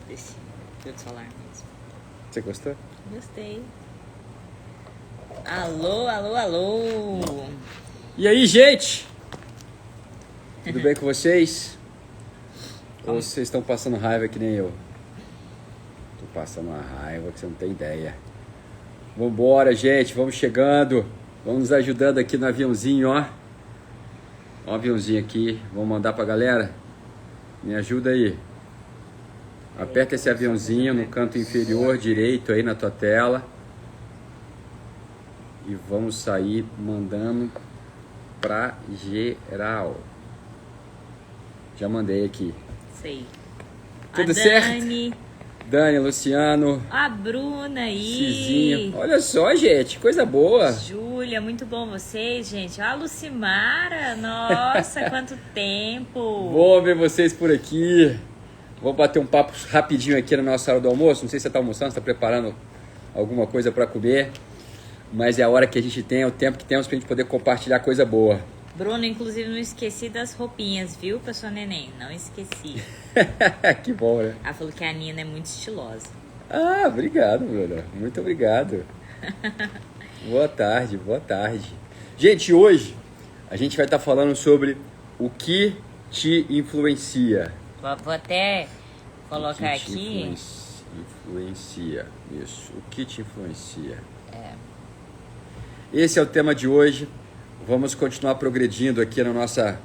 Desse filtro solar mesmo. Você gostou? Gostei. Alô, alô, alô. E aí, gente? Tudo bem com vocês? Ou vocês estão passando raiva que nem eu? Tô passando uma raiva que você não tem ideia. Vambora, gente, vamos chegando. Vamos nos ajudando aqui no aviãozinho, ó. Ó o aviãozinho aqui, vamos mandar pra galera? Me ajuda aí. Aperta esse aviãozinho no canto inferior direito aí na tua tela. E vamos sair mandando pra geral. Já mandei aqui. Sei. Tudo a certo? Dani, Luciano, A Bruna aí. Cizinho. Olha só, gente, coisa boa. Júlia, muito bom vocês, gente. A Lucimara, nossa, quanto tempo. Vou ver vocês por aqui. Vou bater um papo rapidinho aqui na nossa hora do almoço. Não sei se você está almoçando, se está preparando alguma coisa para comer. Mas é a hora que a gente tem, é o tempo que temos para a gente poder compartilhar coisa boa. Bruno, inclusive, não esqueci das roupinhas, viu, pra sua neném? Não esqueci. Que bom, né? Ela falou que a Nina é muito estilosa. Ah, obrigado, Bruno. Muito obrigado. Boa tarde, boa tarde. Gente, hoje a gente vai estar falando sobre o que te influencia. Vou até colocar O que te aqui. influencia. Isso. O que te influencia? Esse é o tema de hoje. Vamos continuar progredindo aqui na nossa...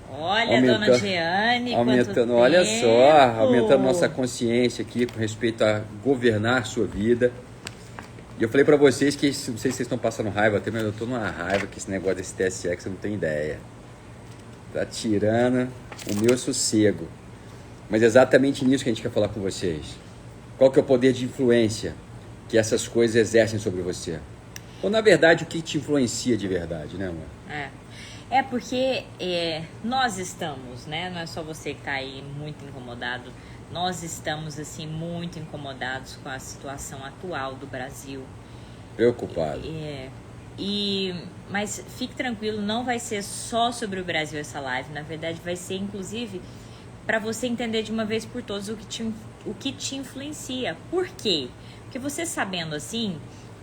Olha, dona Jeane, aumentando, quanto olha tempo. só, aumentando nossa consciência aqui com respeito a governar sua vida. E eu falei pra vocês que, não sei se vocês estão passando raiva até, mas eu tô numa raiva com esse negócio desse TSE que você não tem ideia. Tá tirando o meu sossego. Mas é exatamente nisso que a gente quer falar com vocês. Qual que é o poder de influência que essas coisas exercem sobre você? Ou, na verdade, o que te influencia de verdade, né, amor? É porque nós estamos, né? Não é só você que tá aí muito incomodado. Nós estamos, assim, muito incomodados com a situação atual do Brasil. Preocupado. Mas fique tranquilo, não vai ser só sobre o Brasil essa live. Na verdade, vai ser, inclusive, para você entender de uma vez por todas o que te influencia. Por quê? Porque você sabendo assim,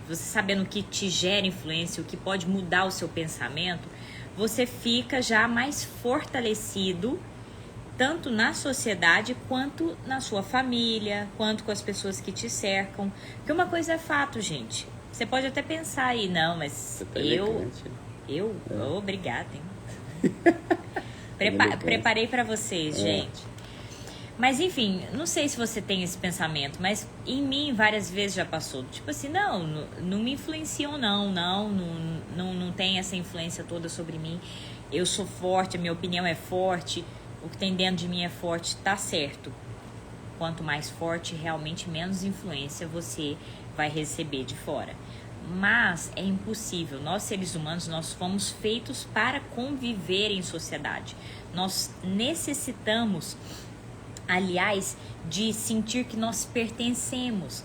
você sabendo o que te gera influência, o que pode mudar o seu pensamento, você fica já mais fortalecido, tanto na sociedade, quanto na sua família, quanto com as pessoas que te cercam. Porque uma coisa é fato, gente. Você pode até pensar aí, não, mas Você tá obrigada, hein? Preparei pra vocês, gente. Mas enfim, não sei se você tem esse pensamento, mas em mim várias vezes já passou. Tipo assim, não me influenciam não tem essa influência toda sobre mim. Eu sou forte, a minha opinião é forte, o que tem dentro de mim é forte, tá certo. Quanto mais forte, realmente menos influência você vai receber de fora. Mas é impossível. Nós, seres humanos, nós fomos feitos para conviver em sociedade. Nós necessitamos, aliás, de sentir que nós pertencemos.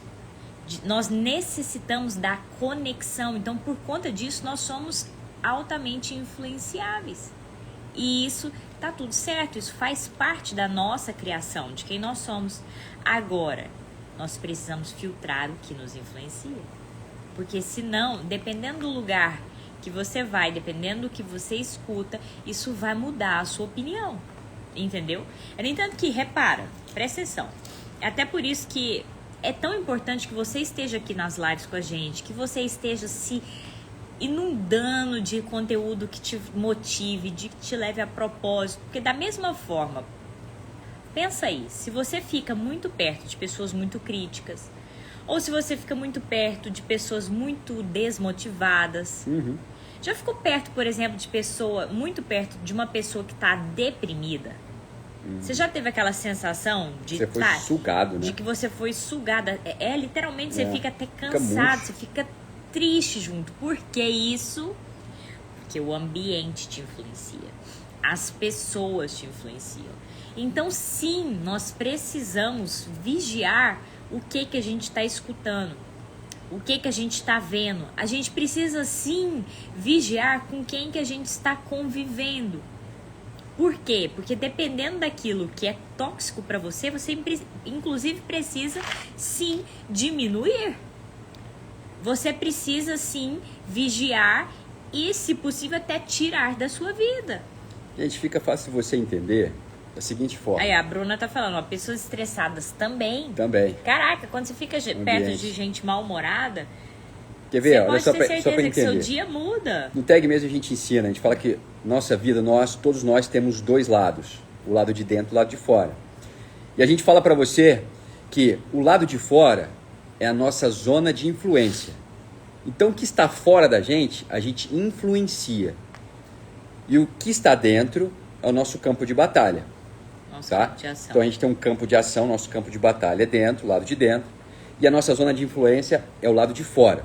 Nós necessitamos da conexão. Então, por conta disso, nós somos altamente influenciáveis. E isso tá tudo certo. Isso faz parte da nossa criação, de quem nós somos. Agora, nós precisamos filtrar o que nos influencia. Porque senão, dependendo do lugar que você vai, dependendo do que você escuta, isso vai mudar a sua opinião. Entendeu? No entanto que, repara, presta atenção. Até por isso que é tão importante que você esteja aqui nas lives com a gente, que você esteja se inundando de conteúdo que te motive, de que te leve a propósito. Porque da mesma forma, pensa aí, se você fica muito perto de pessoas muito críticas, ou se você fica muito perto de pessoas muito desmotivadas. Já ficou perto, por exemplo, muito perto de uma pessoa que está deprimida? Você já teve aquela sensação de você foi sugado, né? De que você foi sugada. Literalmente, você fica até cansado, murcho. você fica triste junto. Por que isso? Porque o ambiente te influencia. As pessoas te influenciam. Então, sim, nós precisamos vigiar o que a gente está escutando. O que a gente está vendo. A gente precisa, sim, vigiar com quem que a gente está convivendo. Por quê? Porque dependendo daquilo que é tóxico para você, você inclusive precisa sim diminuir. Você precisa sim vigiar e, se possível, até tirar da sua vida. Gente, fica fácil você entender da seguinte forma. Aí a Bruna tá falando, ó, pessoas estressadas também. Também. Caraca, quando você fica perto de gente mal-humorada, quer ver? você Olha, pode só ter pra certeza que entender. seu dia muda. No tag mesmo a gente ensina, a gente fala que nossa vida, todos nós temos dois lados. O lado de dentro e o lado de fora. E a gente fala pra você que o lado de fora é a nossa zona de influência. Então o que está fora da gente, a gente influencia. E o que está dentro é o nosso campo de batalha. Nosso Tá? campo de ação. Então a gente tem um campo de ação, nosso campo de batalha é dentro, o lado de dentro. E a nossa zona de influência é o lado de fora.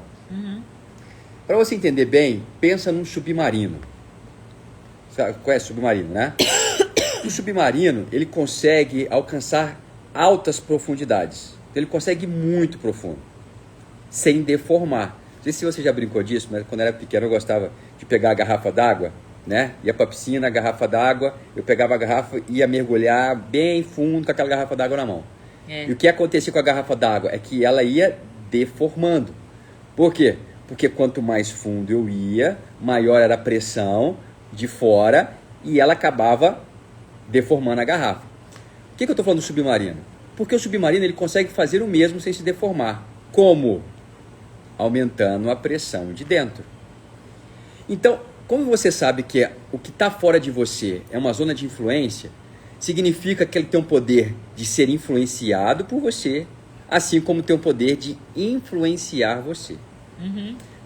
Para você entender bem, pensa num submarino. Sabe, conhece submarino, né? O submarino, ele consegue alcançar altas profundidades. Ele consegue ir muito profundo, sem deformar. Não sei se você já brincou disso, mas quando eu era pequeno eu gostava de pegar a garrafa d'água, né? Ia para a piscina, a garrafa d'água, eu pegava a garrafa e ia mergulhar bem fundo com aquela garrafa d'água na mão. E o que acontecia com a garrafa d'água é que ela ia deformando. Por quê? Porque quanto mais fundo eu ia, maior era a pressão de fora e ela acabava deformando a garrafa. Por que eu estou falando do submarino? Porque o submarino ele consegue fazer o mesmo sem se deformar. Como? Aumentando a pressão de dentro. Então, como você sabe que o que está fora de você é uma zona de influência, significa que ele tem o poder de ser influenciado por você, assim como tem o poder de influenciar você.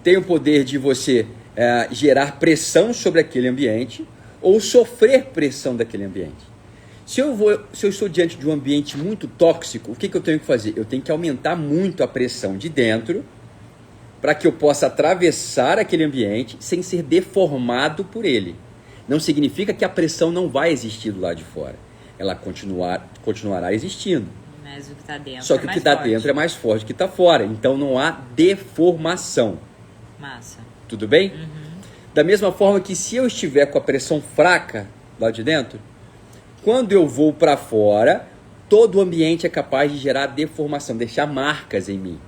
Tem o poder de você gerar pressão sobre aquele ambiente ou sofrer pressão daquele ambiente. Se eu estou diante de um ambiente muito tóxico, o que eu tenho que fazer? Eu tenho que aumentar muito a pressão de dentro para que eu possa atravessar aquele ambiente sem ser deformado por ele. Não significa que a pressão não vai existir do lado de fora. Ela continuará existindo. Mas o que está dentro Só que o que está dentro é mais forte do que está fora. Então não há deformação. Massa. Tudo bem? Da mesma forma que se eu estiver com a pressão fraca lá de dentro, quando eu vou para fora, todo o ambiente é capaz de gerar deformação, deixar marcas em mim.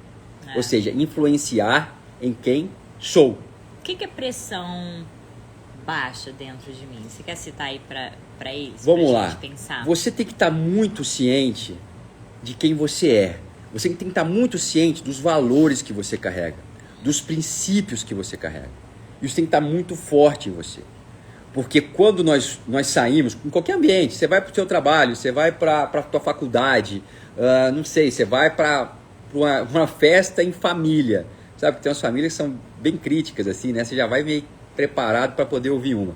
Ou seja, influenciar em quem sou. O que é pressão baixa dentro de mim? Você quer citar aí para eles? Vamos pra lá. gente pensar? Você tem que estar muito ciente de quem você é. Você tem que estar muito ciente dos valores que você carrega, dos princípios que você carrega. Isso tem que estar muito forte em você. Porque quando nós saímos, em qualquer ambiente, você vai para o seu trabalho, você vai para a tua faculdade, não sei, você vai para uma festa em família. Sabe que tem umas famílias que são bem críticas, assim, né? Você já vai meio preparado para poder ouvir uma.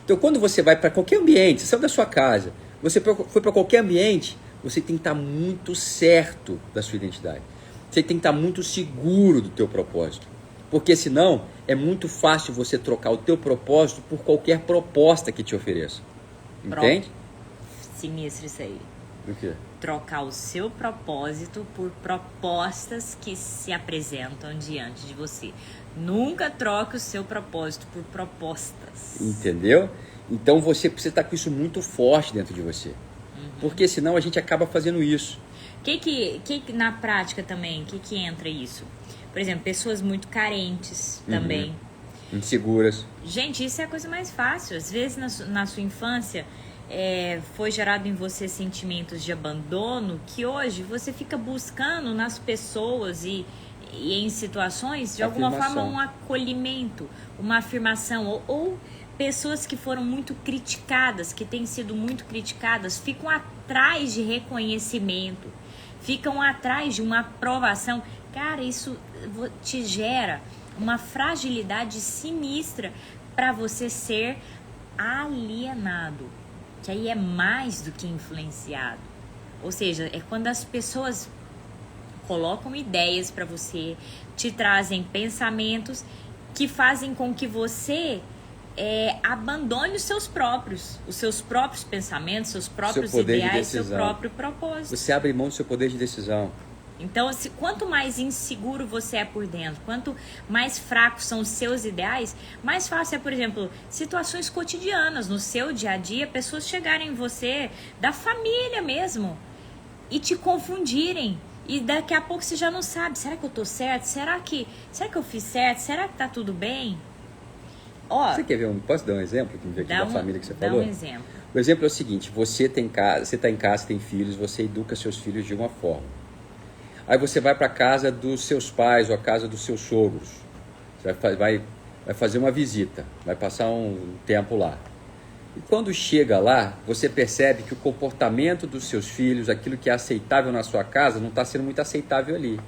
Então, quando você vai para qualquer ambiente, você saiu da sua casa, você foi para qualquer ambiente, você tem que estar muito certo da sua identidade. Você tem que estar muito seguro do teu propósito. Porque senão é muito fácil você trocar o teu propósito por qualquer proposta que te ofereça. Entende? Sinistro isso aí. O quê? Trocar o seu propósito por propostas que se apresentam diante de você. Nunca troque o seu propósito por propostas. Entendeu? Então você precisa estar com isso muito forte dentro de você. Porque senão a gente acaba fazendo isso. Que na prática também, que entra isso? Por exemplo, pessoas muito carentes também. Inseguras. Gente, isso é a coisa mais fácil. Às vezes na sua infância foi gerado em você sentimentos de abandono que hoje você fica buscando nas pessoas e em situações de alguma forma um acolhimento, uma afirmação ou pessoas que foram muito criticadas, que têm sido muito criticadas, ficam atrás de reconhecimento, ficam atrás de uma aprovação. Cara, isso te gera uma fragilidade sinistra para você ser alienado, que aí é mais do que influenciado. Ou seja, é quando as pessoas colocam ideias para você, te trazem pensamentos que fazem com que você abandone os seus próprios pensamentos, seus próprios ideais, seu próprio propósito. Você abre mão do seu poder de decisão. Então, quanto mais inseguro você é por dentro, quanto mais fracos são os seus ideais, mais fácil é, por exemplo, situações cotidianas, no seu dia a dia, pessoas chegarem em você, da família mesmo, e te confundirem. E daqui a pouco você já não sabe, será que eu tô certo? Será que eu fiz certo? Será que tá tudo bem? Ó, você quer ver posso dar um exemplo aqui da família que você falou? Dá um exemplo. O exemplo é o seguinte, você está em casa, tem filhos, você educa seus filhos de uma forma. Aí você vai para a casa dos seus pais ou a casa dos seus sogros. Você vai fazer uma visita, vai passar um tempo lá. E quando chega lá, você percebe que o comportamento dos seus filhos, aquilo que é aceitável na sua casa, não está sendo muito aceitável ali.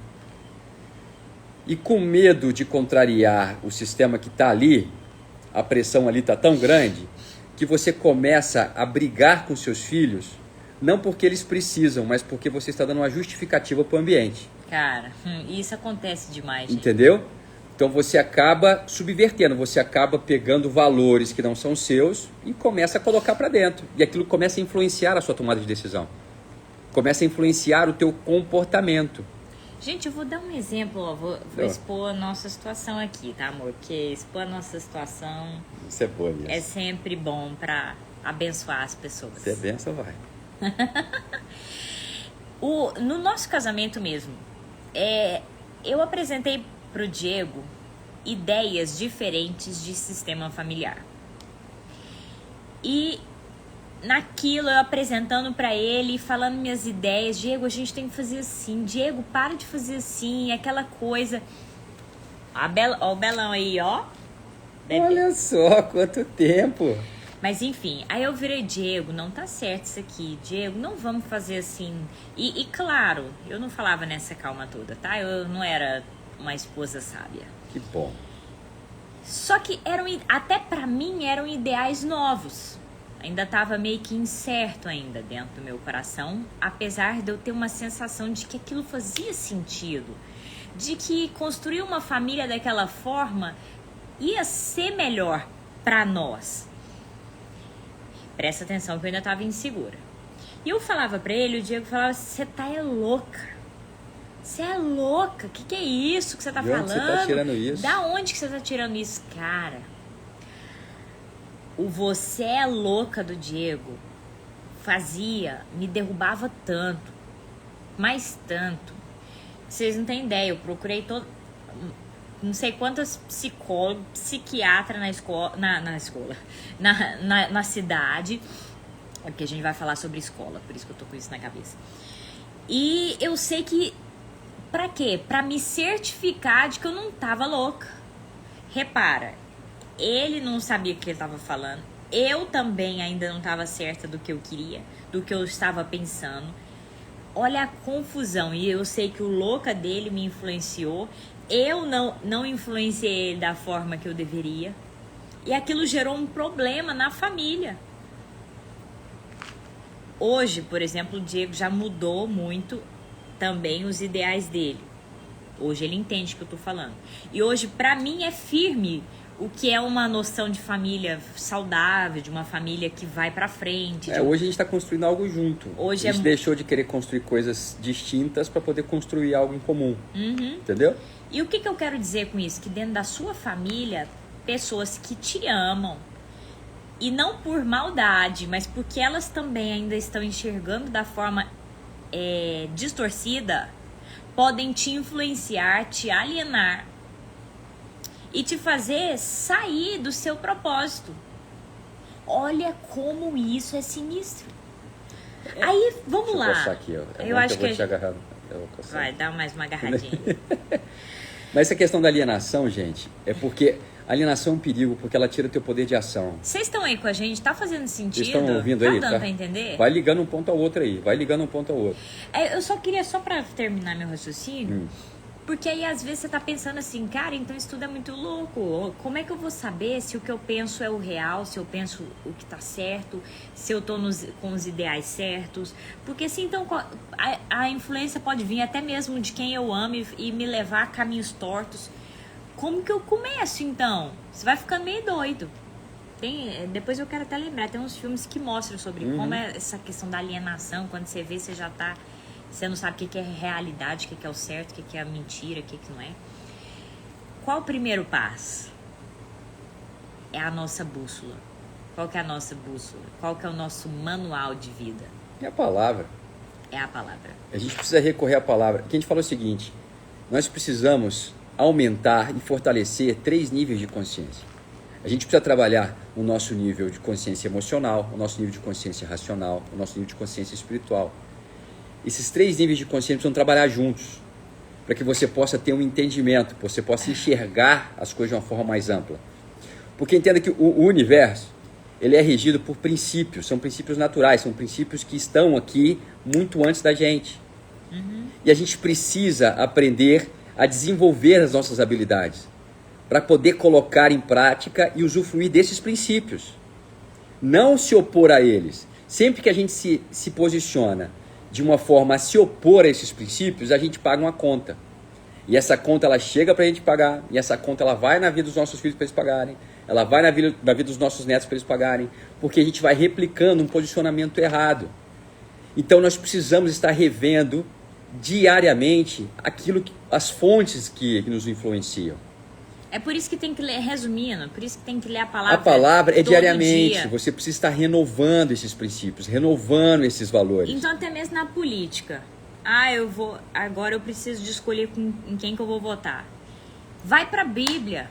E com medo de contrariar o sistema que está ali, a pressão ali está tão grande, que você começa a brigar com seus filhos, não porque eles precisam, mas porque você está dando uma justificativa para o ambiente. Cara, isso acontece demais, gente. Entendeu? Então você acaba subvertendo, você acaba pegando valores que não são seus e começa a colocar para dentro. E aquilo começa a influenciar a sua tomada de decisão. Começa a influenciar o teu comportamento. Gente, eu vou dar um exemplo, ó, vou expor a nossa situação aqui, tá, amor? Porque expor a nossa situação Isso é boa mesmo. É sempre bom para abençoar as pessoas. Se é benção, vai. No nosso casamento mesmo, eu apresentei pro Diego ideias diferentes de sistema familiar. E naquilo eu apresentando pra ele, falando minhas ideias, Diego, a gente tem que fazer assim, Diego, para de fazer assim, aquela coisa. Ó o Belão aí, ó. Olha só, quanto tempo. Mas enfim, aí eu virei, Diego, não tá certo isso aqui, Diego, não vamos fazer assim. E claro, eu não falava nessa calma toda, tá? Eu não era uma esposa sábia. Que bom. Só que até pra mim eram ideais novos. Ainda tava meio que incerto ainda dentro do meu coração, apesar de eu ter uma sensação de que aquilo fazia sentido. De que construir uma família daquela forma ia ser melhor pra nós. Presta atenção que eu ainda estava insegura. E eu falava pra ele, o Diego falava, você tá louca. Você é louca, que é isso que você tá falando? De onde você tá tirando isso? Da onde que você tá tirando isso? Cara, o você é louca do Diego me derrubava tanto, mas tanto. Vocês não têm ideia, eu procurei não sei quantas psicólogos, psiquiatras na cidade, porque a gente vai falar sobre escola, por isso que eu tô com isso na cabeça. E eu sei que, pra quê? Pra me certificar de que eu não tava louca. Repara, ele não sabia o que ele tava falando, eu também ainda não tava certa do que eu queria, do que eu estava pensando. Olha a confusão, e eu sei que o louca dele me influenciou. Eu não influenciei ele da forma que eu deveria. E aquilo gerou um problema na família. Hoje, por exemplo, o Diego já mudou muito também os ideais dele. Hoje ele entende o que eu tô falando. E hoje, pra mim, é firme o que é uma noção de família saudável, de uma família que vai pra frente. Hoje a gente tá construindo algo junto. Hoje a gente deixou de querer construir coisas distintas para poder construir algo em comum. Entendeu? E o que eu quero dizer com isso? Que dentro da sua família, pessoas que te amam, e não por maldade, mas porque elas também ainda estão enxergando da forma distorcida, podem te influenciar, te alienar e te fazer sair do seu propósito. Olha como isso é sinistro. Aí, vamos lá. Deixa eu aqui, eu acho que eu vou te agarrar. Vai, dá mais uma agarradinha. Mas essa questão da alienação, gente, é porque a alienação é um perigo, porque ela tira o teu poder de ação. Vocês estão aí com a gente? Tá fazendo sentido? Vocês estão ouvindo aí? Tá dando pra entender? Vai ligando um ponto ao outro aí. Eu só queria, só pra terminar meu raciocínio, porque aí às vezes você tá pensando assim, cara, então isso tudo é muito louco. Como é que eu vou saber se o que eu penso é o real, se eu penso o que tá certo, se eu tô com os ideais certos? Porque assim, então a influência pode vir até mesmo de quem eu amo e me levar a caminhos tortos. Como que eu começo então? Você vai ficando meio doido. Depois eu quero até lembrar, tem uns filmes que mostram sobre como é essa questão da alienação, quando você vê, você já tá Você não sabe o que é realidade, o que é o certo, o que é a mentira, o que não é. Qual o primeiro passo? É a nossa bússola. Qual que é a nossa bússola? Qual que é o nosso manual de vida? É a palavra. É a palavra. A gente precisa recorrer à palavra. Aqui a gente falou o seguinte, nós precisamos aumentar e fortalecer 3 níveis de consciência. A gente precisa trabalhar o nosso nível de consciência emocional, o nosso nível de consciência racional, o nosso nível de consciência espiritual. Esses 3 níveis de consciência precisam trabalhar juntos, para que você possa ter um entendimento, você possa enxergar as coisas de uma forma mais ampla. Porque entenda que o universo, ele é regido por princípios, são princípios naturais, são princípios que estão aqui muito antes da gente. E a gente precisa aprender a desenvolver as nossas habilidades para poder colocar em prática e usufruir desses princípios. Não se opor a eles. Sempre que a gente se posiciona de uma forma a se opor a esses princípios, a gente paga uma conta. E essa conta ela chega para a gente pagar, e essa conta ela vai na vida dos nossos filhos para eles pagarem, ela vai na vida dos nossos netos para eles pagarem, porque a gente vai replicando um posicionamento errado. Então nós precisamos estar revendo diariamente as fontes que nos influenciam. É por isso que tem que ler, resumindo, por isso que tem que ler a palavra. A palavra é todo diariamente. dia. Você precisa estar renovando esses princípios, renovando esses valores. Então até mesmo na política. Agora eu preciso de escolher em quem que eu vou votar. Vai para a Bíblia.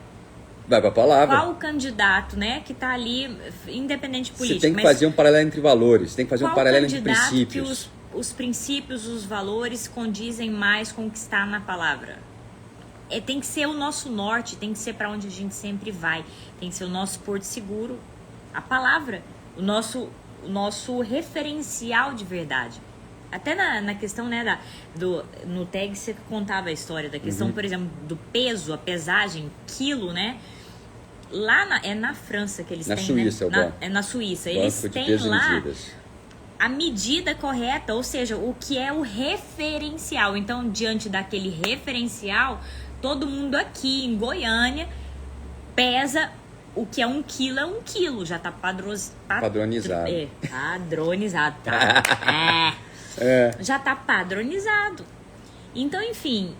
Vai para a palavra. Qual o candidato, né, que está ali, independente de política. Você tem que fazer um paralelo entre valores, tem que fazer um paralelo entre princípios. Que os princípios, os valores condizem mais com o que está na palavra. Tem que ser o nosso norte, tem que ser para onde a gente sempre vai. Tem que ser o nosso porto seguro, a palavra, o nosso referencial de verdade. Até na questão, né, no tag você contava a história da questão, por exemplo, do peso, a pesagem, quilo, né? Lá é na França que eles têm, Suíça, né? É na Suíça. Eles têm lá a medida correta, ou seja, o que é o referencial. Então, diante daquele referencial, todo mundo aqui em Goiânia pesa o que é 1 quilo, é 1 quilo. Já tá padronizado. Padronizado, tá? Já tá padronizado. Então, enfim,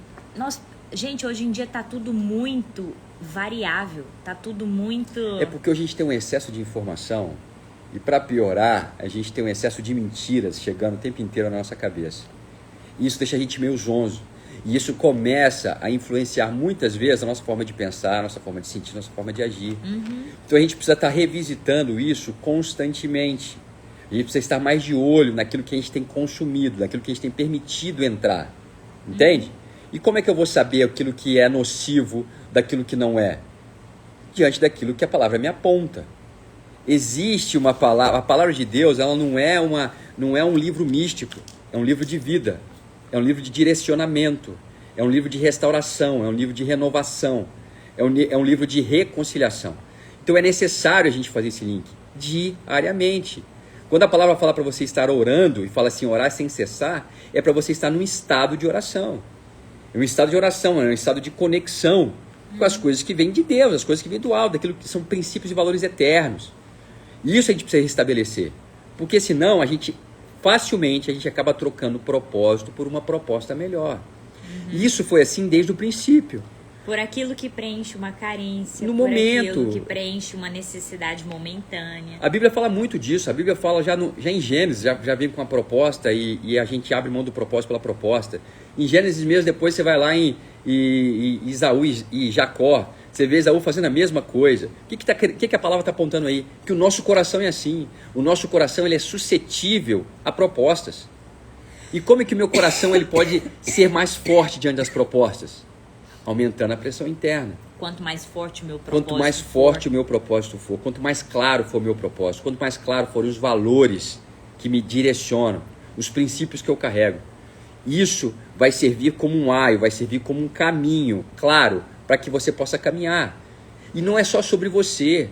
gente, hoje em dia tá tudo muito variável, tá tudo muito... É porque hoje a gente tem um excesso de informação e para piorar, a gente tem um excesso de mentiras chegando o tempo inteiro na nossa cabeça. E isso deixa a gente meio zonzo. E isso começa a influenciar muitas vezes a nossa forma de pensar, a nossa forma de sentir, a nossa forma de agir. Então a gente precisa estar revisitando isso constantemente. A gente precisa estar mais de olho naquilo que a gente tem consumido, naquilo que a gente tem permitido entrar. Entende? E como é que eu vou saber aquilo que é nocivo daquilo que não é? Diante daquilo que a palavra me aponta. Existe uma palavra, a palavra de Deus, ela não é um livro místico, é um livro de vida, é um livro de direcionamento, é um livro de restauração, é um livro de renovação, é um livro de reconciliação. Então é necessário a gente fazer esse link diariamente. Quando a palavra fala para você estar orando e fala assim, orar sem cessar, é para você estar num estado de oração. É um estado de oração, é um estado de conexão com as coisas que vêm de Deus, as coisas que vêm do alto, aquilo que são princípios e valores eternos. E isso a gente precisa restabelecer, porque senão facilmente a gente acaba trocando propósito por uma proposta melhor. E isso foi assim desde o princípio. Por aquilo que preenche uma carência, no por momento. Aquilo que preenche uma necessidade momentânea. A Bíblia fala muito disso, a Bíblia fala já em Gênesis, já vem com uma proposta e a gente abre mão do propósito pela proposta. Em Gênesis mesmo, depois você vai lá em Esaú e Jacó, você vê Esaú fazendo a mesma coisa. O que a palavra está apontando aí? Que o nosso coração é assim. O nosso coração ele é suscetível a propostas. E como é que o meu coração ele pode ser mais forte diante das propostas? Aumentando a pressão interna. Quanto mais forte o meu propósito Quanto mais forte o meu propósito for, quanto mais claro for o meu propósito, quanto mais claro forem os valores que me direcionam, os princípios que eu carrego, isso vai servir como um aio, vai servir como um caminho claro para que você possa caminhar. E não é só sobre você.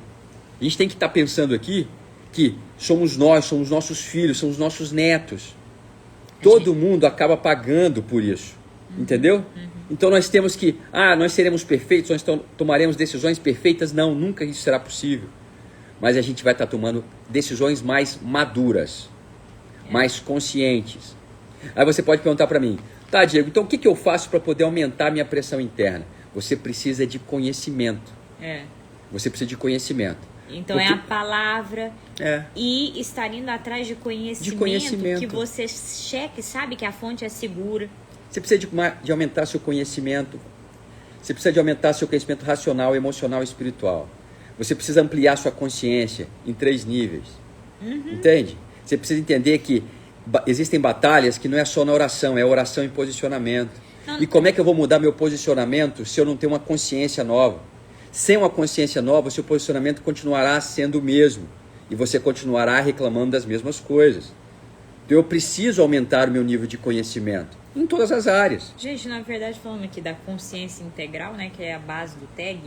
A gente tem que estar pensando aqui que somos nós, somos nossos filhos, somos nossos netos. Todo mundo acaba pagando por isso. Entendeu? Então nós temos que, nós seremos perfeitos, nós tomaremos decisões perfeitas. Não, nunca isso será possível. Mas a gente vai estar tomando decisões mais maduras, mais conscientes. Aí você pode perguntar para mim, tá, Diego, então o que eu faço para poder aumentar a minha pressão interna? Você precisa de conhecimento. Você precisa de conhecimento. Então é a palavra e estar indo atrás de conhecimento, que você cheque, sabe que a fonte é segura. Você precisa de aumentar seu conhecimento. Você precisa de aumentar seu conhecimento racional, emocional e espiritual. Você precisa ampliar sua consciência em 3 níveis. Entende? Você precisa entender que existem batalhas que não é só na oração, é oração em posicionamento. E como é que eu vou mudar meu posicionamento se eu não tenho uma consciência nova? Sem uma consciência nova, o seu posicionamento continuará sendo o mesmo. E você continuará reclamando das mesmas coisas. Então eu preciso aumentar o meu nível de conhecimento em todas as áreas. Gente, na verdade, falando aqui da consciência integral, né, que é a base do TAG,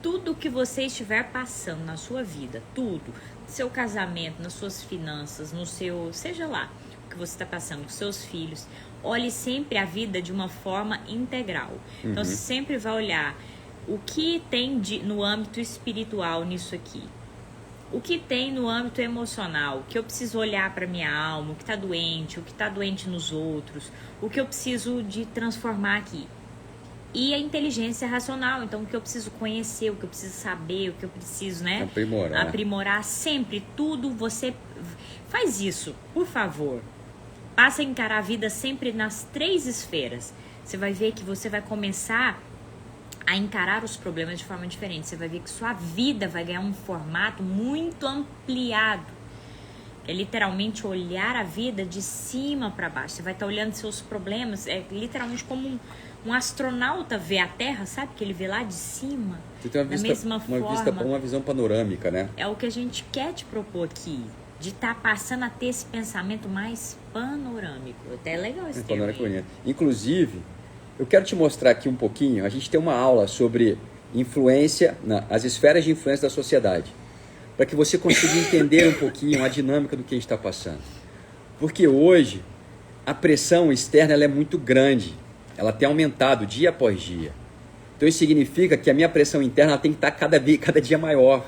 tudo que você estiver passando na sua vida, tudo, no seu casamento, nas suas finanças, no seu, seja lá, o que você está passando com seus filhos, olhe sempre a vida de uma forma integral. Então, você sempre vai olhar o que tem no âmbito espiritual nisso aqui. O que tem no âmbito emocional, o que eu preciso olhar para minha alma, o que está doente nos outros, o que eu preciso de transformar aqui. E a inteligência racional, então o que eu preciso conhecer, o que eu preciso saber, o que eu preciso, né? Aprimorar sempre tudo. Você faz isso, por favor. Passa a encarar a vida sempre nas 3 esferas. Você vai ver que você vai começar a encarar os problemas de forma diferente. Você vai ver que sua vida vai ganhar um formato muito ampliado. É literalmente olhar a vida de cima para baixo. Você vai estar olhando seus problemas, é literalmente como um astronauta vê a Terra, sabe? Que ele vê lá de cima, você tem uma visão panorâmica, né? É o que a gente quer te propor aqui, de estar passando a ter esse pensamento mais panorâmico. Até é legal esse termo. Inclusive, eu quero te mostrar aqui um pouquinho, a gente tem uma aula sobre influência, as esferas de influência da sociedade, para que você consiga entender um pouquinho a dinâmica do que a gente está passando. Porque hoje, a pressão externa ela é muito grande, ela tem aumentado dia após dia. Então isso significa que a minha pressão interna ela tem que estar cada dia maior.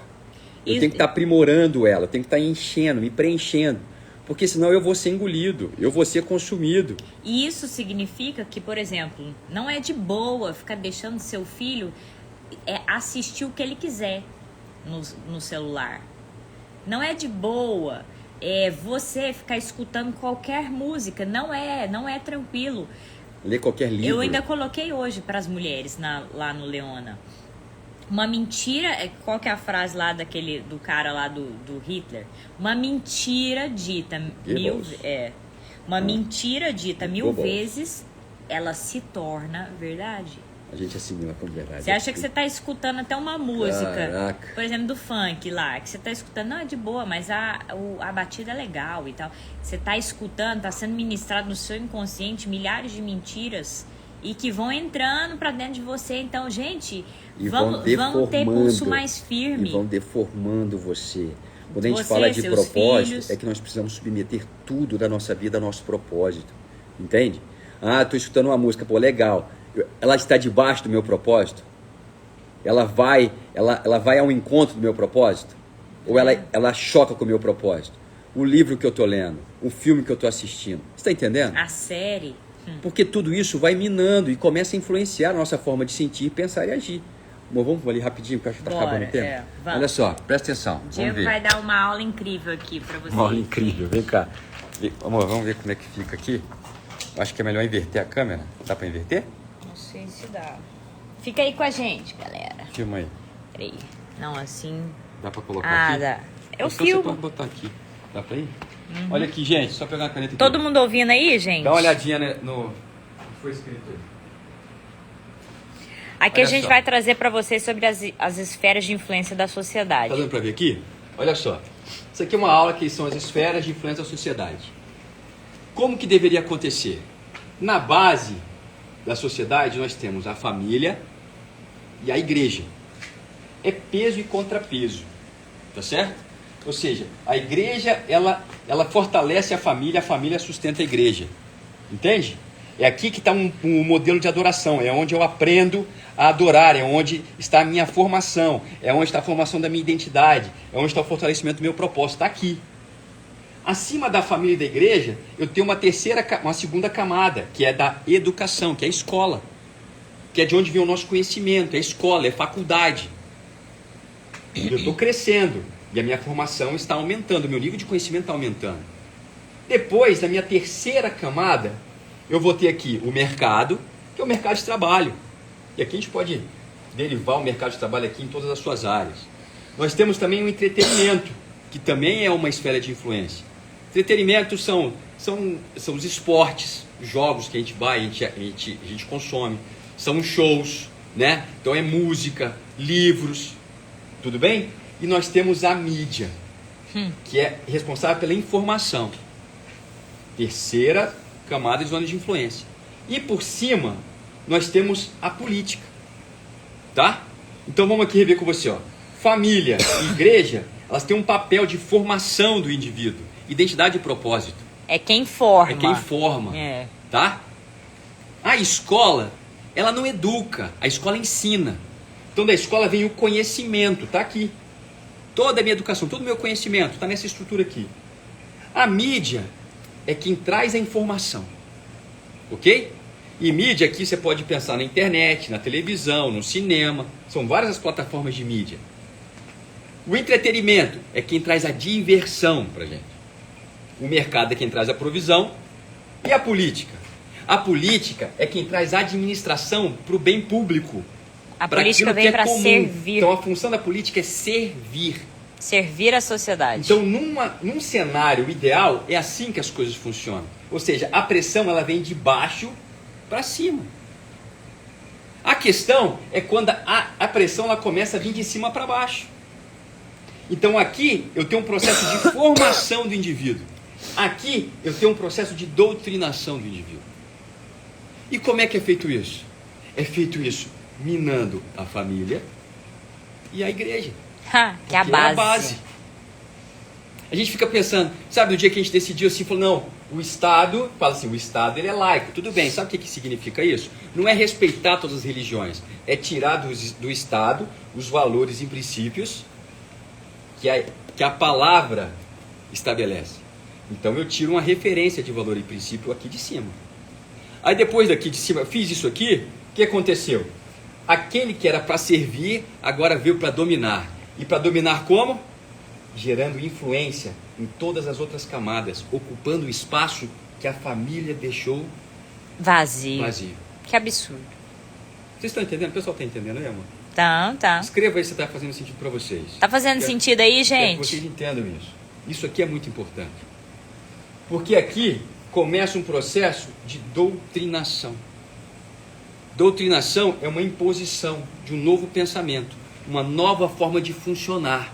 Eu tenho que estar aprimorando ela, eu tenho que estar enchendo, me preenchendo. Porque senão eu vou ser engolido, eu vou ser consumido. E isso significa que, por exemplo, não é de boa ficar deixando seu filho assistir o que ele quiser no celular. Não é de boa você ficar escutando qualquer música. Não é tranquilo. Ler qualquer livro. Eu ainda coloquei hoje para as mulheres lá no Leona. Uma mentira, qual que é a frase lá do cara lá do Hitler? Uma mentira dita mil vezes, ela se torna verdade. A gente assimila como verdade. Você acha que você está escutando até uma música, Caraca. por exemplo, do funk lá, que você está escutando, não, é de boa, mas a batida é legal e tal. Você está escutando, está sendo ministrado no seu inconsciente milhares de mentiras e que vão entrando para dentro de você. Então, gente, vamos ter pulso mais firme. E vão deformando você. Quando a gente fala de propósito, filhos. É que nós precisamos submeter tudo da nossa vida ao nosso propósito. Entende? Estou escutando uma música, pô, legal. Ela está debaixo do meu propósito? Ela vai ao encontro do meu propósito? Ou ela choca com o meu propósito? O livro que eu estou lendo, o filme que eu estou assistindo. Você está entendendo? A série. Porque tudo isso vai minando e começa a influenciar a nossa forma de sentir, pensar e agir. Amor, vamos ali rapidinho, porque eu acho que está acabando o tempo. Olha só, presta atenção. Diego vai dar uma aula incrível aqui para vocês. Uma aula incrível, vem cá. Amor, vamos ver como é que fica aqui. Acho que é melhor inverter a câmera. Dá para inverter? Não sei se dá. Fica aí com a gente, galera. Filma aí. Peraí. Não, assim... Dá pra colocar aqui? Dá. Eu então filmo. Você pode botar aqui. Dá pra ir? Olha aqui, gente. Só pegar uma caneta aqui. Todo mundo ouvindo aí, gente? Dá uma olhadinha no... O que foi escrito aí? Aqui olha a gente vai trazer pra vocês sobre as esferas de influência da sociedade. Tá dando pra ver aqui? Olha só. Isso aqui é uma aula que são as esferas de influência da sociedade. Como que deveria acontecer? Na base da sociedade nós temos a família e a igreja. É peso e contrapeso, tá certo? Ou seja, a igreja ela fortalece a família sustenta a igreja, entende? É aqui que está um modelo de adoração, é onde eu aprendo a adorar, é onde está a minha formação, é onde está a formação da minha identidade, é onde está o fortalecimento do meu propósito, está aqui. Acima da família e da igreja, eu tenho uma segunda camada, que é da educação, que é a escola. Que é de onde vem o nosso conhecimento, é escola, é faculdade. Eu estou crescendo e a minha formação está aumentando, o meu nível de conhecimento está aumentando. Depois, na minha terceira camada, eu vou ter aqui o mercado, que é o mercado de trabalho. E aqui a gente pode derivar o mercado de trabalho aqui em todas as suas áreas. Nós temos também o entretenimento, que também é uma esfera de influência. Entretenimento são os esportes, os jogos que a gente vai, a gente consome. São shows, né? Então é música, livros, tudo bem? E nós temos a mídia, que é responsável pela informação. Terceira camada de zona de influência. E por cima, nós temos a política, tá? Então vamos aqui rever com você, ó. Família e igreja, elas têm um papel de formação do indivíduo, identidade e propósito. É quem forma. É quem forma, tá? A escola, ela não educa, a escola ensina. Então da escola vem o conhecimento, tá aqui. Toda a minha educação, todo o meu conhecimento está nessa estrutura aqui. A mídia é quem traz a informação, ok? E mídia aqui você pode pensar na internet, na televisão, no cinema, são várias as plataformas de mídia. O entretenimento é quem traz a diversão pra gente. O mercado é quem traz a provisão. E a política? A política é quem traz a administração para o bem público. A política vem para servir. Então a função da política é servir. Servir a sociedade. Então num cenário ideal é assim que as coisas funcionam. Ou seja, a pressão ela vem de baixo para cima. A questão é quando a pressão ela começa a vir de cima para baixo. Então aqui eu tenho um processo de formação do indivíduo. Aqui eu tenho um processo de doutrinação do indivíduo. E como é que é feito isso? É feito isso minando a família e a igreja. Que é a base. É a base. A gente fica pensando, sabe, no dia que a gente decidiu assim, falou, não, o Estado, fala assim, o Estado ele é laico, tudo bem, sabe o que significa isso? Não é respeitar todas as religiões, é tirar do Estado os valores e princípios que a palavra estabelece. Então eu tiro uma referência de valor e princípio aqui de cima. Aí depois daqui de cima, eu fiz isso aqui, o que aconteceu? Aquele que era para servir, agora veio para dominar. E para dominar como? Gerando influência em todas as outras camadas, ocupando o espaço que a família deixou vazio. Que absurdo. Vocês estão entendendo? O pessoal está entendendo aí, amor? Tá. Escreva aí se está fazendo sentido para vocês. Tá fazendo sentido aí, gente? Quero que vocês entendam isso. Isso aqui é muito importante. Porque aqui começa um processo de doutrinação. Doutrinação é uma imposição de um novo pensamento, uma nova forma de funcionar.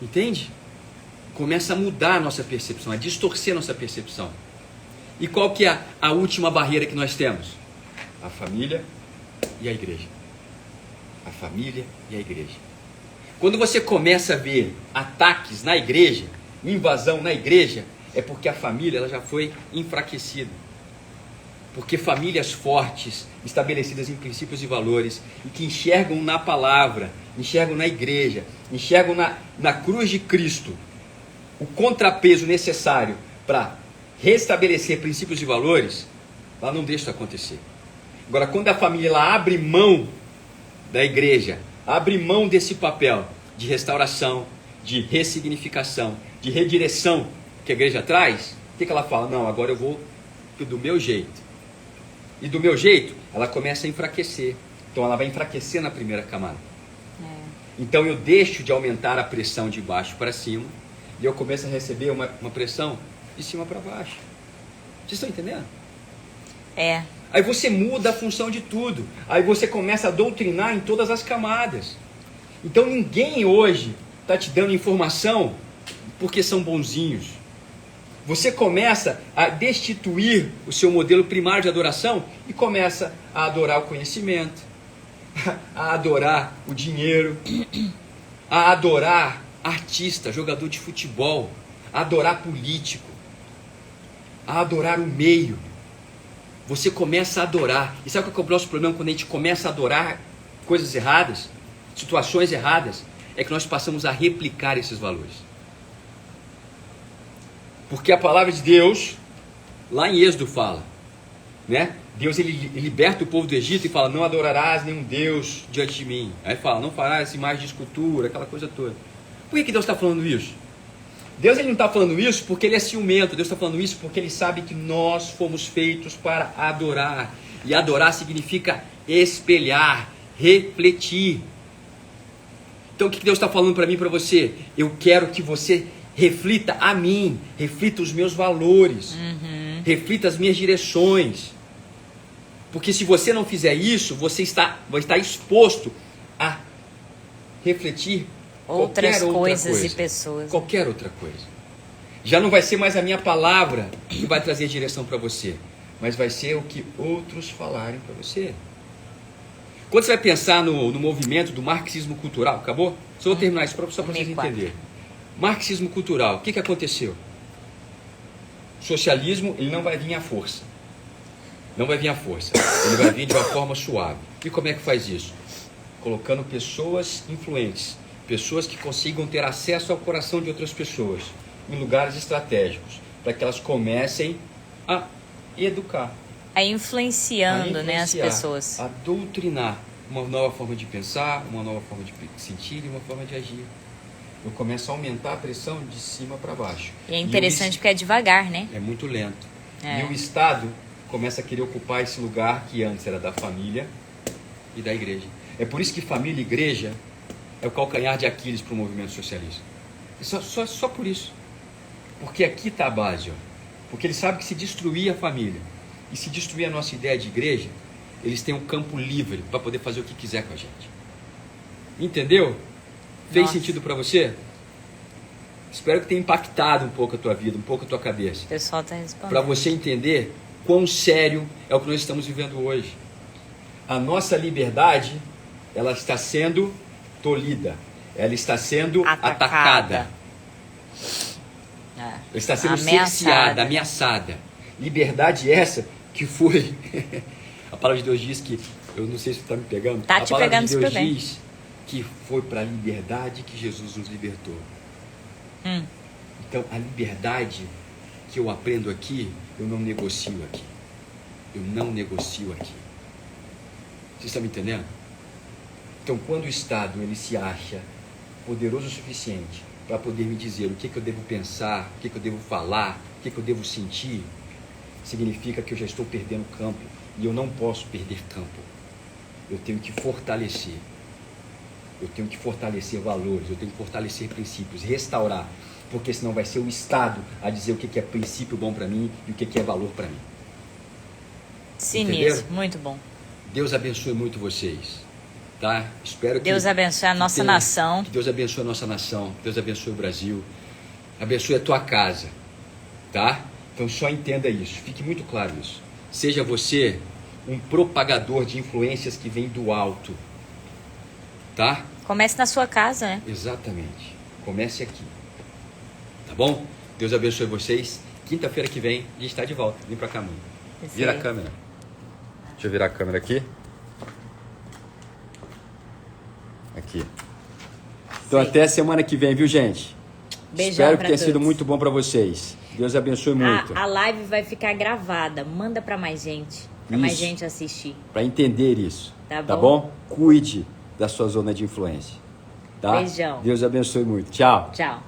Entende? Começa a mudar a nossa percepção, a distorcer a nossa percepção. E qual que é a última barreira que nós temos? A família e a igreja. A família e a igreja. Quando você começa a ver ataques na igreja, invasão na igreja, é porque a família ela já foi enfraquecida. Porque famílias fortes, estabelecidas em princípios e valores, e que enxergam na palavra, enxergam na igreja, enxergam na cruz de Cristo, o contrapeso necessário para restabelecer princípios e valores, ela não deixa isso acontecer. Agora, quando a família ela abre mão da igreja, abre mão desse papel de restauração, de ressignificação, de redireção que a igreja traz, o que ela fala? Não, agora eu vou do meu jeito. E do meu jeito, ela começa a enfraquecer. Então ela vai enfraquecer na primeira camada. Então eu deixo de aumentar a pressão de baixo para cima e eu começo a receber uma pressão de cima para baixo. Vocês estão entendendo? Aí você muda a função de tudo. Aí você começa a doutrinar em todas as camadas. Então ninguém hoje está te dando informação porque são bonzinhos. Você começa a destituir o seu modelo primário de adoração e começa a adorar o conhecimento, a adorar o dinheiro, a adorar artista, jogador de futebol, a adorar político, a adorar o meio. Você começa a adorar. E sabe qual é o nosso problema quando a gente começa a adorar coisas erradas, situações erradas? É que nós passamos a replicar esses valores. Porque a palavra de Deus, lá em Êxodo fala, né? Deus ele liberta o povo do Egito e fala, não adorarás nenhum Deus diante de mim. Aí fala, não farás imagem de escultura, aquela coisa toda. Por que Deus está falando isso? Deus ele não está falando isso porque ele é ciumento. Deus está falando isso porque ele sabe que nós fomos feitos para adorar. E adorar significa espelhar, refletir. Então o que Deus está falando para mim e para você? Eu quero que você reflita a mim, reflita os meus valores, reflita as minhas direções. Porque se você não fizer isso, você vai estar exposto a refletir outras qualquer outra coisas coisa, e pessoas. qualquer outra coisa. Já não vai ser mais a minha palavra que vai trazer direção para você, mas vai ser o que outros falarem para você. Quando você vai pensar no movimento do marxismo cultural, acabou? Só vou terminar isso só para vocês entenderem. Marxismo cultural, o que aconteceu? O socialismo, ele não vai vir à força. Não vai vir à força. Ele vai vir de uma forma suave. E como é que faz isso? Colocando pessoas influentes, pessoas que consigam ter acesso ao coração de outras pessoas, em lugares estratégicos, para que elas comecem a educar. A influenciando, né, as pessoas. A doutrinar uma nova forma de pensar, uma nova forma de sentir e uma forma de agir. Eu começo a aumentar a pressão de cima para baixo. E é interessante porque é devagar, né? É muito lento. É. E o Estado começa a querer ocupar esse lugar que antes era da família e da igreja. É por isso que família e igreja é o calcanhar de Aquiles para o movimento socialista. Só por isso. Porque aqui está a base. Ó. Porque eles sabem que se destruir a família e se destruir a nossa ideia de igreja, eles têm um campo livre para poder fazer o que quiser com a gente. Entendeu? Fez sentido para você? Espero que tenha impactado um pouco a tua vida, um pouco a tua cabeça. O pessoal está respondendo. Para você entender quão sério é o que nós estamos vivendo hoje. A nossa liberdade, ela está sendo tolhida. Ela está sendo atacada. Ela está sendo cerceada, ameaçada. Liberdade essa que foi... A palavra de Deus diz que... Eu não sei se está me pegando. Tá te pegando super bem. A palavra de Deus diz que foi para a liberdade que Jesus nos libertou. Então, a liberdade que eu aprendo aqui, eu não negocio aqui. Eu não negocio aqui. Vocês estão me entendendo? Então, quando o Estado ele se acha poderoso o suficiente para poder me dizer o que eu devo pensar, o que eu devo falar, o que eu devo sentir, significa que eu já estou perdendo campo. E eu não posso perder campo. Eu tenho que fortalecer. Eu tenho que fortalecer valores, eu tenho que fortalecer princípios, restaurar. Porque senão vai ser o Estado a dizer o que é princípio bom para mim e o que é valor para mim. Sinistro, muito bom. Deus abençoe muito vocês. Tá? Espero que Deus abençoe a nossa nação. Que Deus abençoe a nossa nação. Que Deus abençoe o Brasil. Abençoe a tua casa. Tá? Então só entenda isso. Fique muito claro isso. Seja você um propagador de influências que vem do alto. Tá? Comece na sua casa, né? Exatamente. Comece aqui. Tá bom? Deus abençoe vocês. Quinta-feira que vem a gente está de volta. Vem pra cá, mãe. Vira a câmera. Deixa eu virar a câmera aqui. Aqui. Então até semana que vem, viu, gente? Beijão. Espero que tenha sido muito bom para vocês. Deus abençoe muito. A live vai ficar gravada. Manda para mais gente. Para mais gente assistir. Para entender isso. Tá bom? Cuide da sua zona de influência. Tá? Beijão. Deus abençoe muito. Tchau. Tchau.